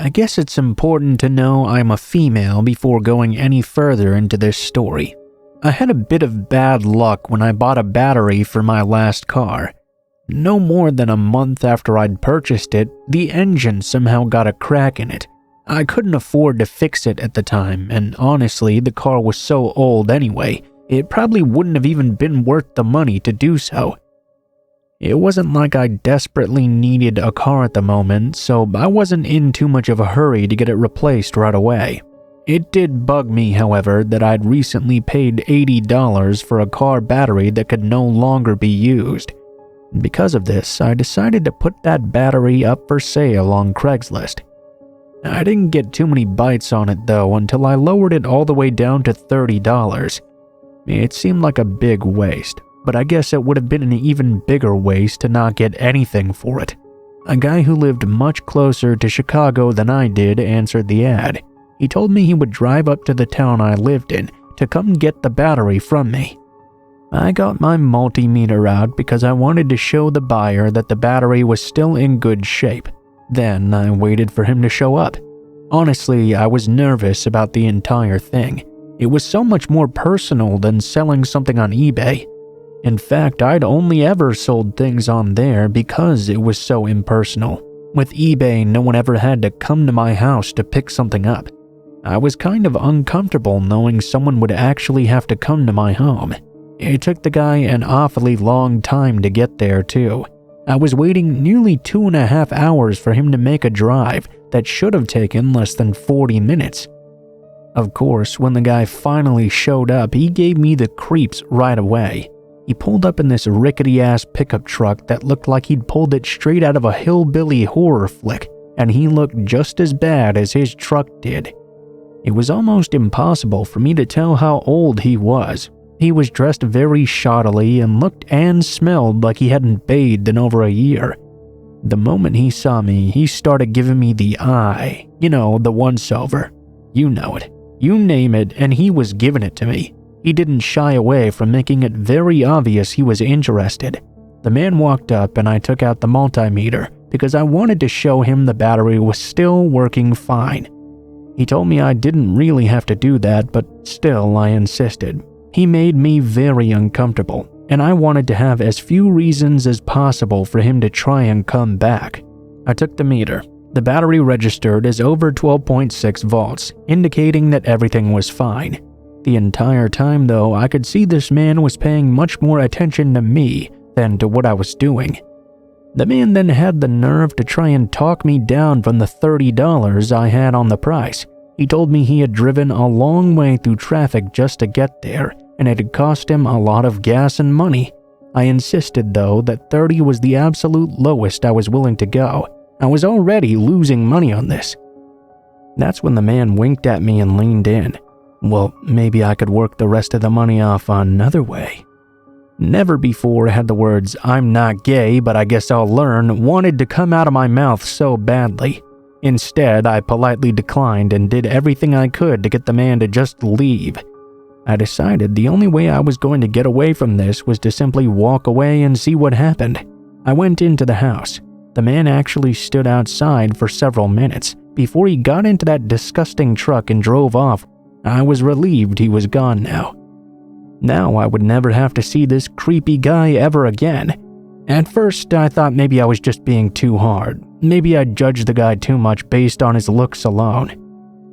I guess it's important to know I'm a female before going any further into this story. I had a bit of bad luck when I bought a battery for my last car. No more than a month after I'd purchased it, the engine somehow got a crack in it. I couldn't afford to fix it at the time, and honestly, the car was so old anyway, it probably wouldn't have even been worth the money to do so. It wasn't like I desperately needed a car at the moment, so I wasn't in too much of a hurry to get it replaced right away. It did bug me, however, that I'd recently paid $80 for a car battery that could no longer be used. Because of this, I decided to put that battery up for sale on Craigslist. I didn't get too many bites on it though until I lowered it all the way down to $30. It seemed like a big waste, but I guess it would have been an even bigger waste to not get anything for it. A guy who lived much closer to Chicago than I did answered the ad. He told me he would drive up to the town I lived in to come get the battery from me. I got my multimeter out because I wanted to show the buyer that the battery was still in good shape. Then I waited for him to show up. Honestly, I was nervous about the entire thing. It was so much more personal than selling something on eBay. In fact, I'd only ever sold things on there because it was so impersonal. With eBay, no one ever had to come to my house to pick something up. I was kind of uncomfortable knowing someone would actually have to come to my home. It took the guy an awfully long time to get there, too. I was waiting nearly 2.5 hours for him to make a drive that should have taken less than 40 minutes. Of course, when the guy finally showed up, he gave me the creeps right away. He pulled up in this rickety-ass pickup truck that looked like he'd pulled it straight out of a hillbilly horror flick, and he looked just as bad as his truck did. It was almost impossible for me to tell how old he was. He was dressed very shoddily and looked and smelled like he hadn't bathed in over a year. The moment he saw me, he started giving me the eye. You know, the once-over. You know it. You name it, and he was giving it to me. He didn't shy away from making it very obvious he was interested. The man walked up and I took out the multimeter because I wanted to show him the battery was still working fine. He told me I didn't really have to do that, but still I insisted. He made me very uncomfortable, and I wanted to have as few reasons as possible for him to try and come back. I took the meter. The battery registered as over 12.6 volts, indicating that everything was fine. The entire time, though, I could see this man was paying much more attention to me than to what I was doing. The man then had the nerve to try and talk me down from the $30 I had on the price. He told me he had driven a long way through traffic just to get there, and it had cost him a lot of gas and money. I insisted, though, that 30 was the absolute lowest I was willing to go. I was already losing money on this. That's when the man winked at me and leaned in. Well, maybe I could work the rest of the money off another way. Never before had the words, "I'm not gay, but I guess I'll learn," wanted to come out of my mouth so badly. Instead, I politely declined and did everything I could to get the man to just leave. I decided the only way I was going to get away from this was to simply walk away and see what happened. I went into the house. The man actually stood outside for several minutes before he got into that disgusting truck and drove off. I was relieved he was gone now. Now I would never have to see this creepy guy ever again. At first, I thought maybe I was just being too hard. Maybe I judged the guy too much based on his looks alone.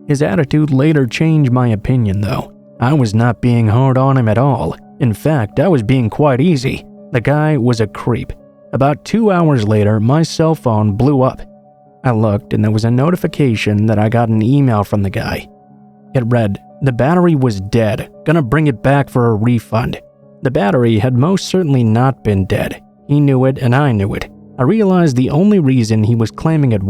His attitude later changed my opinion, though. I was not being hard on him at all. In fact, I was being quite easy. The guy was a creep. About 2 hours later, my cell phone blew up. I looked and there was a notification that I got an email from the guy. It read, "The battery was dead. Gonna bring it back for a refund." The battery had most certainly not been dead. He knew it and I knew it. I realized the only reason he was claiming it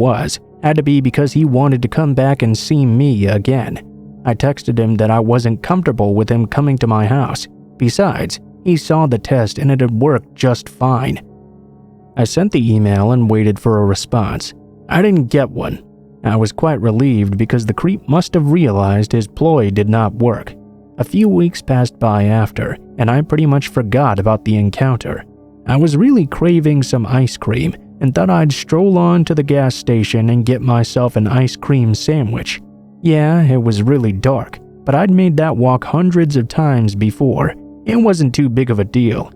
had to be because he wanted to come back and see me again. I texted him that I wasn't comfortable with him coming to my house. Besides, he saw the test and it had worked just fine. I sent the email and waited for a response. I didn't get one. I was quite relieved because the creep must have realized his ploy did not work. A few weeks passed by after, and I pretty much forgot about the encounter. I was really craving some ice cream, and thought I'd stroll on to the gas station and get myself an ice cream sandwich. Yeah, it was really dark, but I'd made that walk hundreds of times before. It wasn't too big of a deal.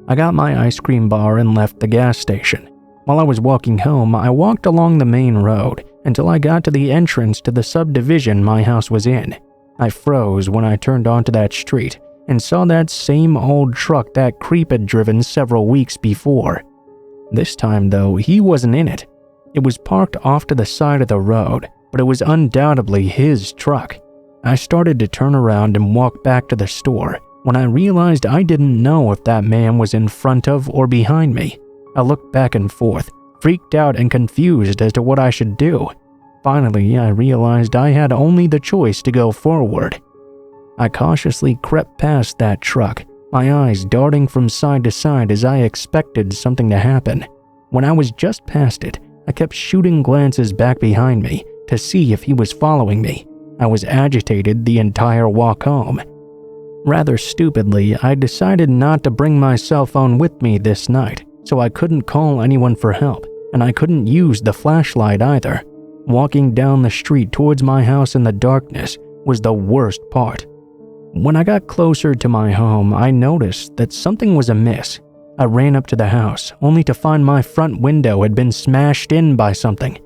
I got my ice cream bar and left the gas station. While I was walking home, I walked along the main road until I got to the entrance to the subdivision my house was in. I froze when I turned onto that street and saw that same old truck that creep had driven several weeks before. This time, though, he wasn't in it. It was parked off to the side of the road, but it was undoubtedly his truck. I started to turn around and walk back to the store when I realized I didn't know if that man was in front of or behind me. I looked back and forth, freaked out and confused as to what I should do. Finally, I realized I had only the choice to go forward. I cautiously crept past that truck, my eyes darting from side to side as I expected something to happen. When I was just past it, I kept shooting glances back behind me to see if he was following me. I was agitated the entire walk home. Rather stupidly, I decided not to bring my cell phone with me this night, so I couldn't call anyone for help, and I couldn't use the flashlight either. Walking down the street towards my house in the darkness was the worst part. When I got closer to my home, I noticed that something was amiss. I ran up to the house, only to find my front window had been smashed in by something.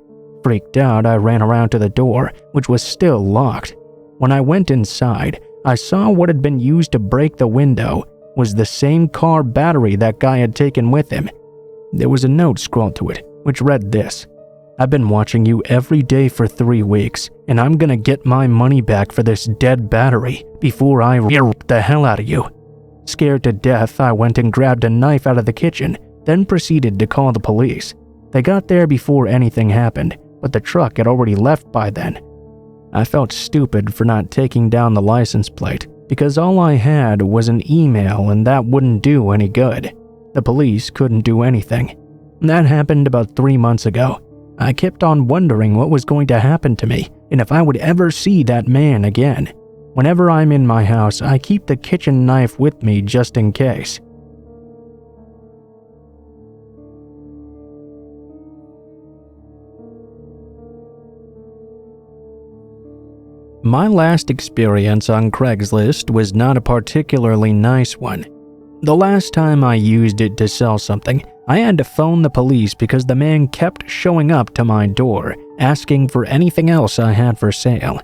Freaked out, I ran around to the door, which was still locked. When I went inside, I saw what had been used to break the window was the same car battery that guy had taken with him. There was a note scrawled to it, which read this: "I've been watching you every day for 3 weeks, and I'm gonna get my money back for this dead battery before I rip the hell out of you." Scared to death, I went and grabbed a knife out of the kitchen, then proceeded to call the police. They got there before anything happened, but the truck had already left by then. I felt stupid for not taking down the license plate, because all I had was an email and that wouldn't do any good. The police couldn't do anything. That happened about 3 months ago. I kept on wondering what was going to happen to me and if I would ever see that man again. Whenever I'm in my house, I keep the kitchen knife with me just in case. My last experience on Craigslist was not a particularly nice one. The last time I used it to sell something, I had to phone the police because the man kept showing up to my door, asking for anything else I had for sale.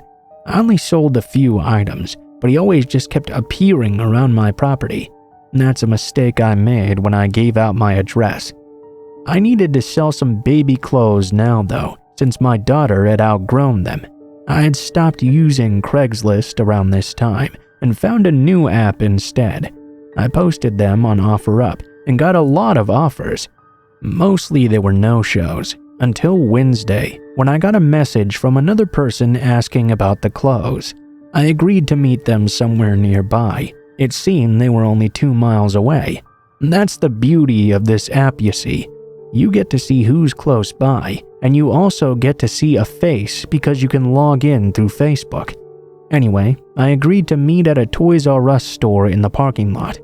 I only sold a few items, but he always just kept appearing around my property. That's a mistake I made when I gave out my address. I needed to sell some baby clothes now though, since my daughter had outgrown them. I had stopped using Craigslist around this time and found a new app instead. I posted them on OfferUp and got a lot of offers. Mostly they were no-shows, until Wednesday, when I got a message from another person asking about the clothes. I agreed to meet them somewhere nearby. It seemed they were only 2 miles away. That's the beauty of this app, you see. You get to see who's close by, and you also get to see a face because you can log in through Facebook. Anyway, I agreed to meet at a Toys R Us store in the parking lot.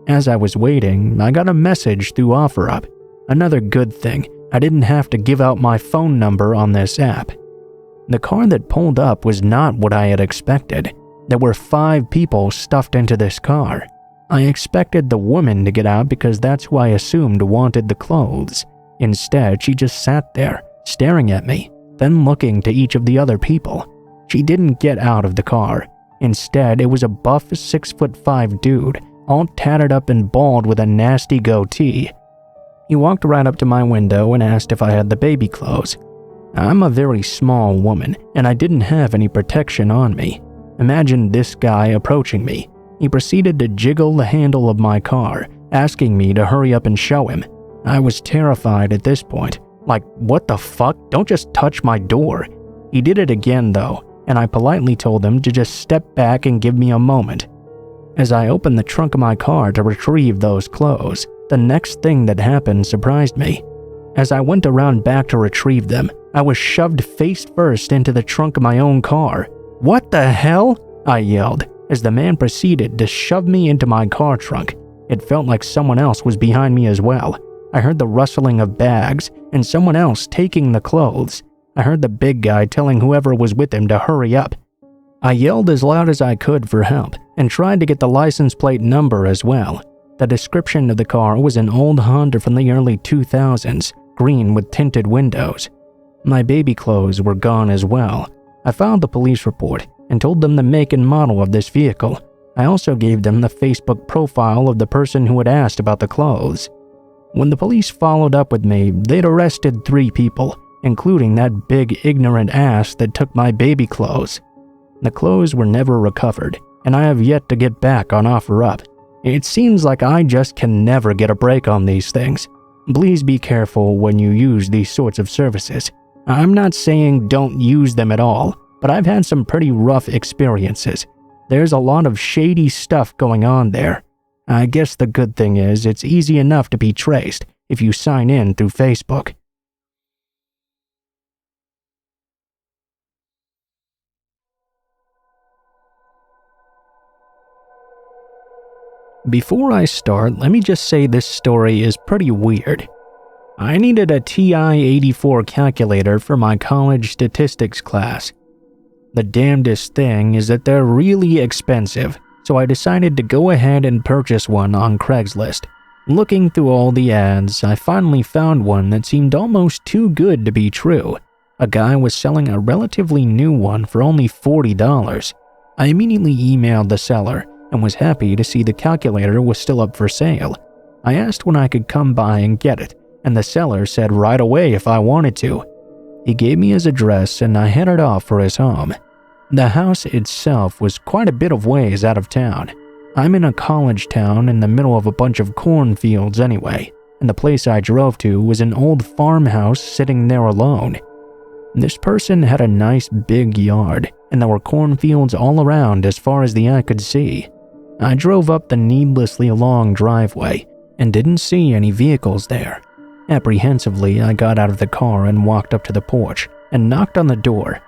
As I was waiting, I got a message through OfferUp. Another good thing, I didn't have to give out my phone number on this app. The car that pulled up was not what I had expected. There were 5 people stuffed into this car. I expected the woman to get out because that's who I assumed wanted the clothes. Instead, she just sat there, staring at me, then looking to each of the other people. She didn't get out of the car. Instead, it was a buff 6'5" dude, all tatted up and bald with a nasty goatee. He walked right up to my window and asked if I had the baby clothes. I'm a very small woman, and I didn't have any protection on me. Imagine this guy approaching me. He proceeded to jiggle the handle of my car, asking me to hurry up and show him. I was terrified at this point. Like, what the fuck? Don't just touch my door. He did it again though, and I politely told him to just step back and give me a moment. As I opened the trunk of my car to retrieve those clothes, the next thing that happened surprised me. As I went around back to retrieve them, I was shoved face first into the trunk of my own car. "What the hell?" I yelled, as the man proceeded to shove me into my car trunk. It felt like someone else was behind me as well. I heard the rustling of bags and someone else taking the clothes. I heard the big guy telling whoever was with him to hurry up. I yelled as loud as I could for help and tried to get the license plate number as well. The description of the car was an old Honda from the early 2000s, green with tinted windows. My baby clothes were gone as well. I filed the police report and told them the make and model of this vehicle. I also gave them the Facebook profile of the person who had asked about the clothes. When the police followed up with me, they'd arrested 3 people, including that big ignorant ass that took my baby clothes. The clothes were never recovered, and I have yet to get back on OfferUp. It seems like I just can never get a break on these things. Please be careful when you use these sorts of services. I'm not saying don't use them at all, but I've had some pretty rough experiences. There's a lot of shady stuff going on there. I guess the good thing is it's easy enough to be traced if you sign in through Facebook. Before I start, let me just say this story is pretty weird. I needed a TI-84 calculator for my college statistics class. The damnedest thing is that they're really expensive, so I decided to go ahead and purchase one on Craigslist. Looking through all the ads, I finally found one that seemed almost too good to be true. A guy was selling a relatively new one for only $40. I immediately emailed the seller and was happy to see the calculator was still up for sale. I asked when I could come by and get it, and the seller said right away if I wanted to. He gave me his address and I headed off for his home. The house itself was quite a bit of ways out of town. I'm in a college town in the middle of a bunch of cornfields anyway, and the place I drove to was an old farmhouse sitting there alone. This person had a nice big yard, and there were cornfields all around as far as the eye could see. I drove up the needlessly long driveway and didn't see any vehicles there. Apprehensively, I got out of the car and walked up to the porch and knocked on the door.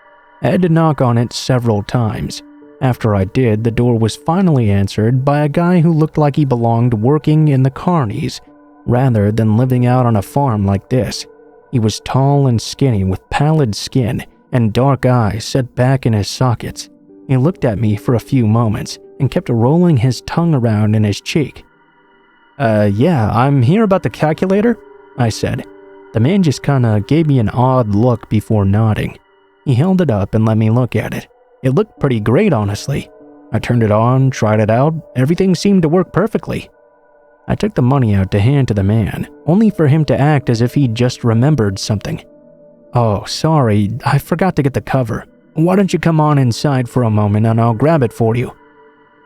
I had to knock on it several times. After I did, the door was finally answered by a guy who looked like he belonged working in the carnies, rather than living out on a farm like this. He was tall and skinny with pallid skin and dark eyes set back in his sockets. He looked at me for a few moments and kept rolling his tongue around in his cheek. Yeah, I'm here about the calculator," I said. The man just kinda gave me an odd look before nodding. He held it up and let me look at it. It looked pretty great, honestly. I turned it on, tried it out, everything seemed to work perfectly. I took the money out to hand to the man, only for him to act as if he'd just remembered something. "Oh, sorry, I forgot to get the cover. Why don't you come on inside for a moment and I'll grab it for you?"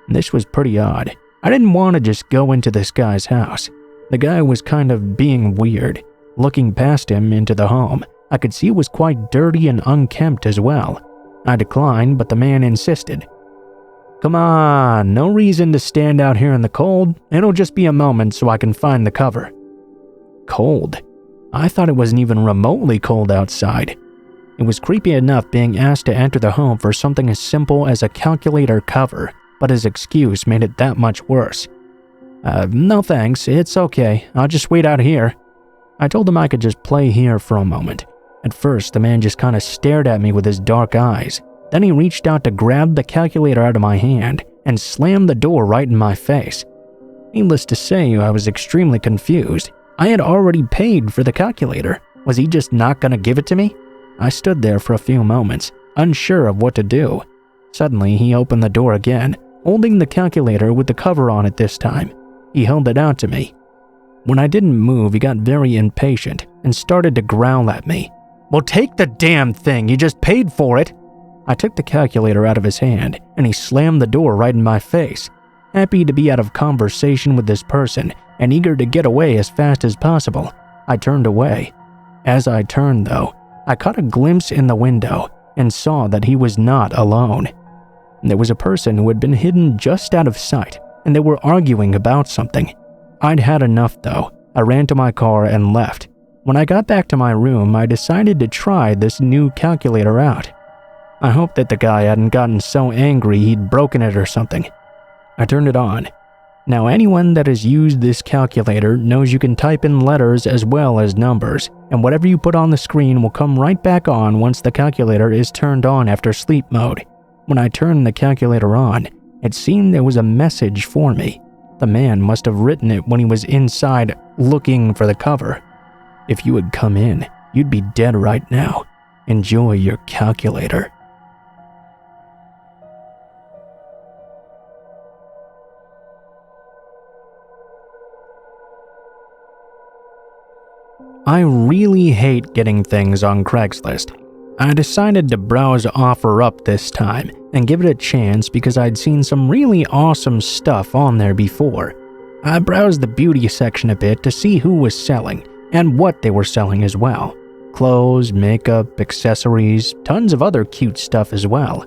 This was pretty odd. I didn't want to just go into this guy's house. The guy was kind of being weird. Looking past him into the home, I could see it was quite dirty and unkempt as well. I declined, but the man insisted. "Come on, no reason to stand out here in the cold. It'll just be a moment so I can find the cover." Cold? I thought it wasn't even remotely cold outside. It was creepy enough being asked to enter the home for something as simple as a calculator cover, but his excuse made it that much worse. No thanks, it's okay, I'll just wait out here." I told him I could just play here for a moment. At first, the man just kinda stared at me with his dark eyes. Then he reached out to grab the calculator out of my hand and slammed the door right in my face. Needless to say, I was extremely confused. I had already paid for the calculator. Was he just not gonna give it to me? I stood there for a few moments, unsure of what to do. Suddenly, he opened the door again, holding the calculator with the cover on it this time. He held it out to me. When I didn't move, he got very impatient and started to growl at me. "Well, take the damn thing, you just paid for it." I took the calculator out of his hand, and he slammed the door right in my face. Happy to be out of conversation with this person and eager to get away as fast as possible, I turned away. As I turned, though, I caught a glimpse in the window and saw that he was not alone. There was a person who had been hidden just out of sight, and they were arguing about something. I'd had enough, though. I ran to my car and left. When I got back to my room, I decided to try this new calculator out. I hoped that the guy hadn't gotten so angry he'd broken it or something. I turned it on. Now, anyone that has used this calculator knows you can type in letters as well as numbers, and whatever you put on the screen will come right back on once the calculator is turned on after sleep mode. When I turned the calculator on, it seemed there was a message for me. The man must have written it when he was inside looking for the cover. If you had come in, you'd be dead right now. Enjoy your calculator. I really hate getting things on Craigslist. I decided to browse OfferUp this time and give it a chance because I'd seen some really awesome stuff on there before. I browsed the beauty section a bit to see who was selling and what they were selling as well. Clothes, makeup, accessories, tons of other cute stuff as well.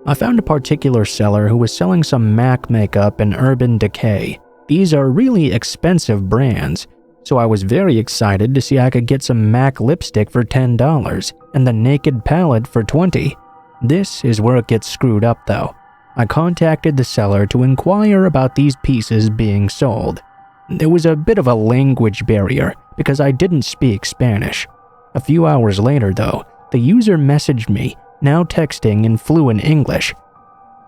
I found a particular seller who was selling some MAC makeup and Urban Decay. These are really expensive brands, so I was very excited to see I could get some MAC lipstick for $10 and the Naked palette for $20. This is where it gets screwed up though. I contacted the seller to inquire about these pieces being sold. There was a bit of a language barrier because I didn't speak Spanish. A few hours later though, the user messaged me, now texting in fluent English.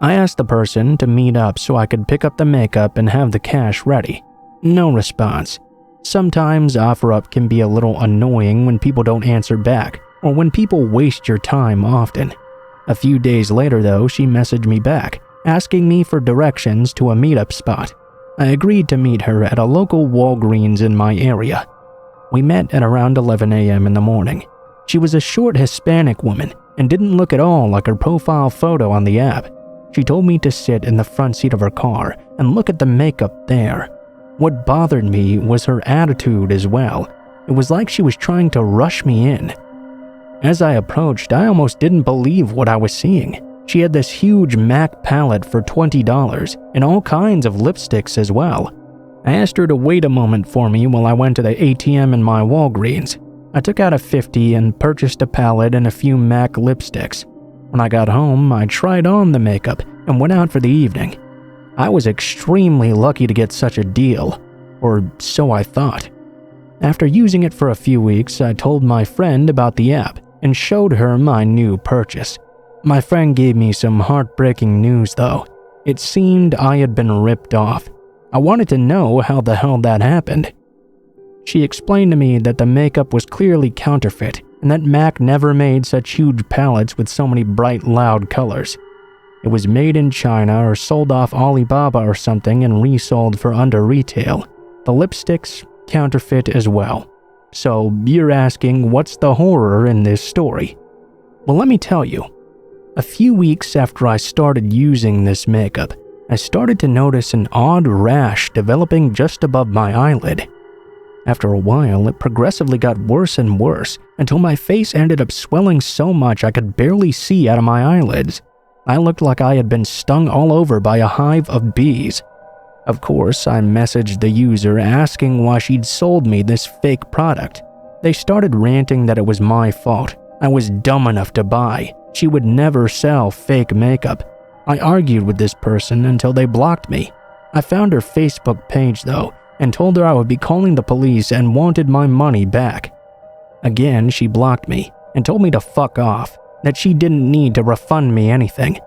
I asked the person to meet up so I could pick up the makeup and have the cash ready. No response. Sometimes OfferUp can be a little annoying when people don't answer back, or when people waste your time often. A few days later though, she messaged me back, asking me for directions to a meetup spot. I agreed to meet her at a local Walgreens in my area. We met at around 11 a.m. in the morning. She was a short Hispanic woman and didn't look at all like her profile photo on the app. She told me to sit in the front seat of her car and look at the makeup there. What bothered me was her attitude as well. It was like she was trying to rush me in. As I approached, I almost didn't believe what I was seeing. She had this huge MAC palette for $20 and all kinds of lipsticks as well. I asked her to wait a moment for me while I went to the ATM in my Walgreens. I took out a $50 and purchased a palette and a few MAC lipsticks. When I got home, I tried on the makeup and went out for the evening. I was extremely lucky to get such a deal, or so I thought. After using it for a few weeks, I told my friend about the app and showed her my new purchase. My friend gave me some heartbreaking news though. It seemed I had been ripped off. I wanted to know how the hell that happened. She explained to me that the makeup was clearly counterfeit and that MAC never made such huge palettes with so many bright, loud colors. It was made in China or sold off Alibaba or something and resold for under retail. The lipsticks, counterfeit as well. So you're asking, what's the horror in this story? Well, let me tell you. A few weeks after I started using this makeup, I started to notice an odd rash developing just above my eyelid. After a while, it progressively got worse and worse until my face ended up swelling so much I could barely see out of my eyelids. I looked like I had been stung all over by a hive of bees. Of course, I messaged the user asking why she'd sold me this fake product. They started ranting that it was my fault. I was dumb enough to buy. She would never sell fake makeup. I argued with this person until they blocked me. I found her Facebook page though, and told her I would be calling the police and wanted my money back. Again, she blocked me and told me to fuck off, that she didn't need to refund me anything.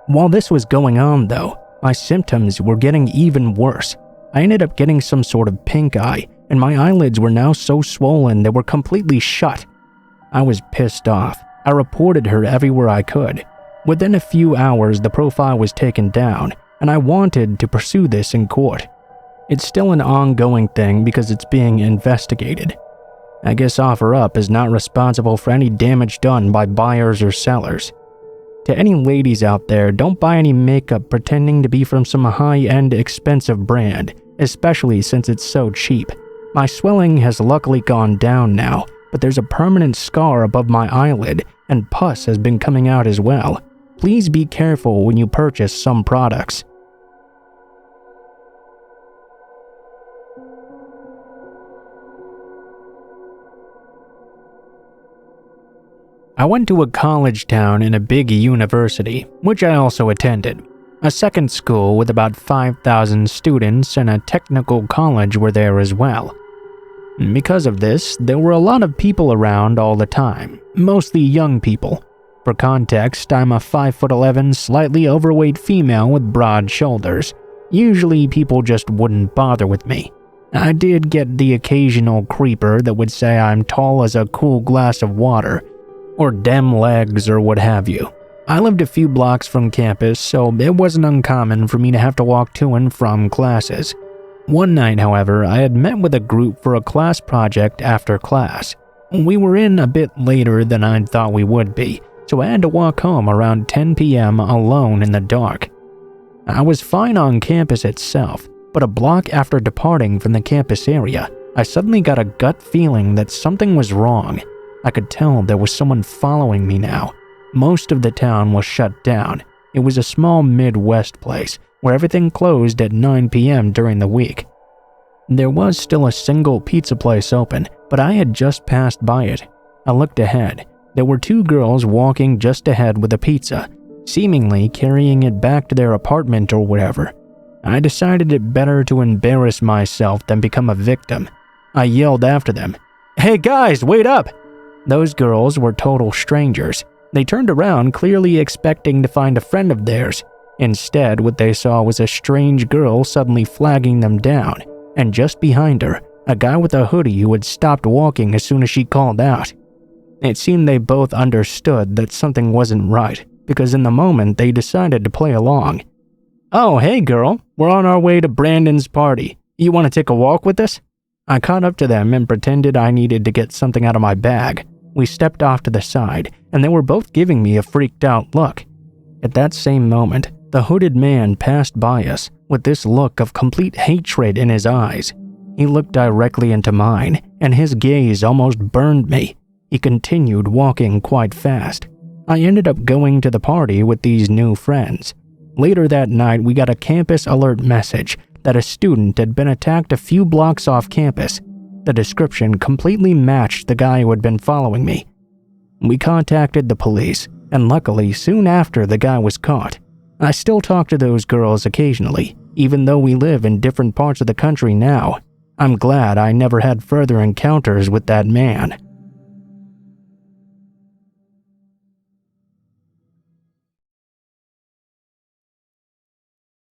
While this was going on though, my symptoms were getting even worse. I ended up getting some sort of pink eye, and my eyelids were now so swollen they were completely shut. I was pissed off. I reported her everywhere I could. Within a few hours, the profile was taken down, and I wanted to pursue this in court. It's still an ongoing thing because it's being investigated. I guess OfferUp is not responsible for any damage done by buyers or sellers. To any ladies out there, don't buy any makeup pretending to be from some high-end expensive brand, especially since it's so cheap. My swelling has luckily gone down now, but there's a permanent scar above my eyelid and pus has been coming out as well. Please be careful when you purchase some products. I went to a college town in a big university, which I also attended. A second school with about 5,000 students and a technical college were there as well. Because of this, there were a lot of people around all the time, mostly young people. For context, I'm a 5'11", slightly overweight female with broad shoulders. Usually people just wouldn't bother with me. I did get the occasional creeper that would say I'm tall as a cool glass of water, or dem legs or what have you. I lived a few blocks from campus, so it wasn't uncommon for me to have to walk to and from classes. One night, however, I had met with a group for a class project after class. We were in a bit later than I thought we would be, so I had to walk home around 10 p.m. alone in the dark. I was fine on campus itself, but a block after departing from the campus area, I suddenly got a gut feeling that something was wrong. I could tell there was someone following me now. Most of the town was shut down. It was a small Midwest place where everything closed at 9 p.m. during the week. There was still a single pizza place open, but I had just passed by it. I looked ahead. There were two girls walking just ahead with a pizza, seemingly carrying it back to their apartment or whatever. I decided it better to embarrass myself than become a victim. I yelled after them, "Hey guys, wait up!" Those girls were total strangers. They turned around, clearly expecting to find a friend of theirs. Instead, what they saw was a strange girl suddenly flagging them down, and just behind her, a guy with a hoodie who had stopped walking as soon as she called out. It seemed they both understood that something wasn't right, because in the moment they decided to play along. "Oh, hey girl, we're on our way to Brandon's party. You want to take a walk with us?" I caught up to them and pretended I needed to get something out of my bag. We stepped off to the side, and they were both giving me a freaked out look. At that same moment, the hooded man passed by us with this look of complete hatred in his eyes. He looked directly into mine, and his gaze almost burned me. He continued walking quite fast. I ended up going to the party with these new friends. Later that night, we got a campus alert message that a student had been attacked a few blocks off campus. The description completely matched the guy who had been following me. We contacted the police, and luckily soon after the guy was caught. I still talk to those girls occasionally, even though we live in different parts of the country now. I'm glad I never had further encounters with that man.